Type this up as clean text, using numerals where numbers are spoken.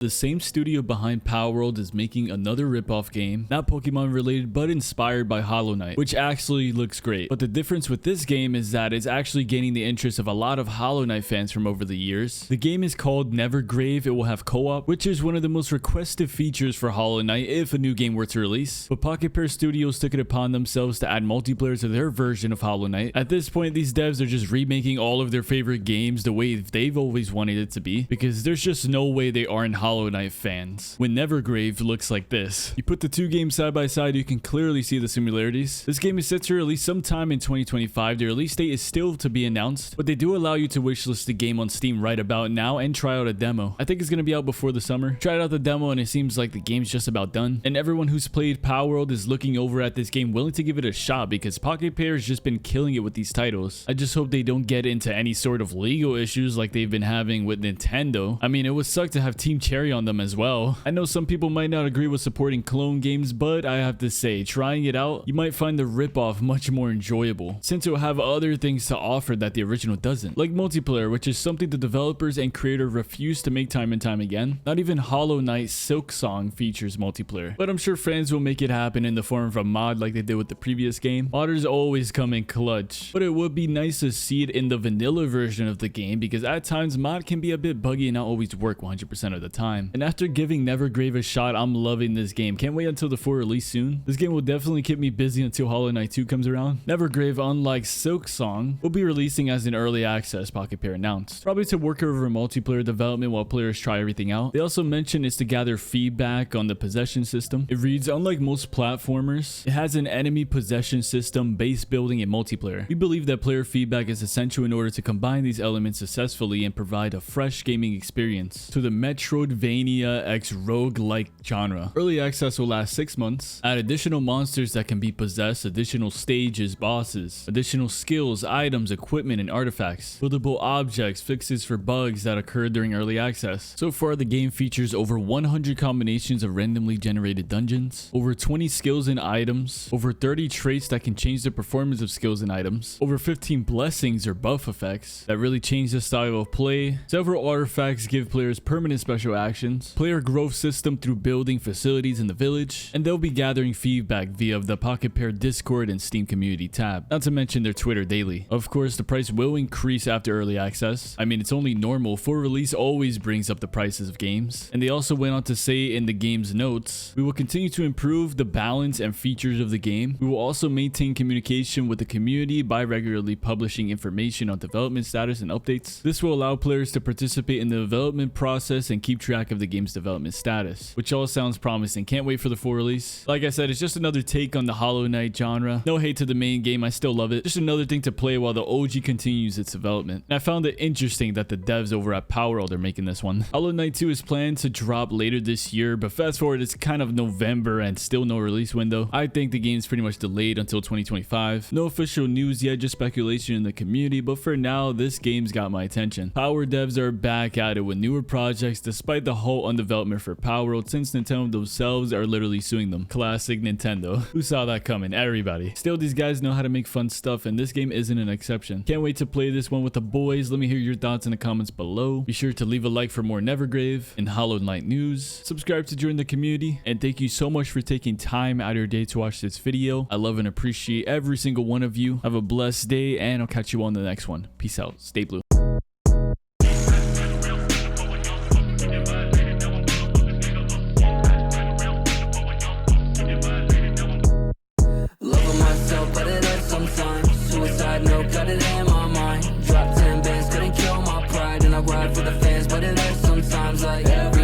The same studio behind Palworld is making another ripoff game, not Pokemon related, but inspired by Hollow Knight, which actually looks great. But the difference with this game is that it's actually gaining the interest of a lot of Hollow Knight fans from over the years. The game is called Nevergrave. It will have co-op, which is one of the most requested features for Hollow Knight if a new game were to release. But Pocket Pair Studios took it upon themselves to add multiplayer to their version of Hollow Knight. At this point, these devs are just remaking all of their favorite games the way they've always wanted it to be, because there's just no way they aren't Hollow Knight fans. When Nevergrave looks like this, you put the two games side by side, you can clearly see the similarities. This game is set to release sometime in 2025. The release date is still to be announced, but they do allow you to wishlist the game on Steam right about now and try out a demo. I think it's going to be out before the summer. Tried out the demo and it seems like the game's just about done, and everyone who's played Palworld is looking over at this game willing to give it a shot because Pocket Pair has just been killing it with these titles. I just hope they don't get into any sort of legal issues like they've been having with Nintendo. I mean, it would suck to have Team Cherry on them as well. I know some people might not agree with supporting clone games, but I have to say, trying it out, you might find the ripoff much more enjoyable, since it will have other things to offer that the original doesn't, like multiplayer, which is something the developers and creator refuse to make time and time again. Not even Hollow Knight Silksong features multiplayer, but I'm sure fans will make it happen in the form of a mod like they did with the previous game. Modders always come in clutch, but it would be nice to see it in the vanilla version of the game, because at times mod can be a bit buggy and not always work 100% of the time. And after giving Nevergrave a shot, I'm loving this game. Can't wait until the full release soon. This game will definitely keep me busy until Hollow Knight 2 comes around. Nevergrave, unlike Silksong, will be releasing as an early access, Pocket Pair announced, probably to work over multiplayer development while players try everything out. They also mentioned it's to gather feedback on the possession system. It reads, unlike most platformers, it has an enemy possession system, base building, and multiplayer. We believe that player feedback is essential in order to combine these elements successfully and provide a fresh gaming experience to the Metroidvania X roguelike genre. Early access will last 6 months. Add additional monsters that can be possessed, additional stages, bosses, additional skills, items, equipment, and artifacts, buildable objects, fixes for bugs that occurred during early access. So far, the game features over 100 combinations of randomly generated dungeons, over 20 skills and items, over 30 traits that can change the performance of skills and items, over 15 blessings or buff effects that really change the style of play. Several artifacts give players permanent special actions, player growth system through building facilities in the village, and they'll be gathering feedback via the Pocket Pair Discord and Steam community tab, not to mention their Twitter daily. Of course, the price will increase after early access. I mean, it's only normal. Full release always brings up the prices of games. And they also went on to say in the game's notes, we will continue to improve the balance and features of the game. We will also maintain communication with the community by regularly publishing information on development status and updates. This will allow players to participate in the development process and keep track of the game's development status, which all sounds promising. Can't wait for the full release. Like I said, it's just another take on the Hollow Knight genre. No hate to the main game, I still love it. Just another thing to play while the OG continues its development. And I found it interesting that the devs over at Palworld are making this one. Hollow Knight 2 is planned to drop later this year, but fast forward, it's kind of November and still no release window. I think the game's pretty much delayed until 2025. No official news yet, just speculation in the community, but for now, this game's got my attention. Power devs are back at it with newer projects despite the halt on development for Palworld, since Nintendo themselves are literally suing them. Classic Nintendo. Who saw that coming? Everybody. Still, these guys know how to make fun stuff, and this game isn't an exception. Can't wait to play this one with the boys. Let me hear your thoughts in the comments below. Be sure to leave a like for more Nevergrave and Hollow Knight news. Subscribe to join the community, and thank you so much for taking time out of your day to watch this video. I love and appreciate every single one of you. Have a blessed day, and I'll catch you on the next one. Peace out. Stay blue. Loving myself, but it hurts sometimes. Suicide note, got it in my mind. Dropped 10 bands, couldn't kill my pride. And I ride for the fans, but it hurts sometimes. Like every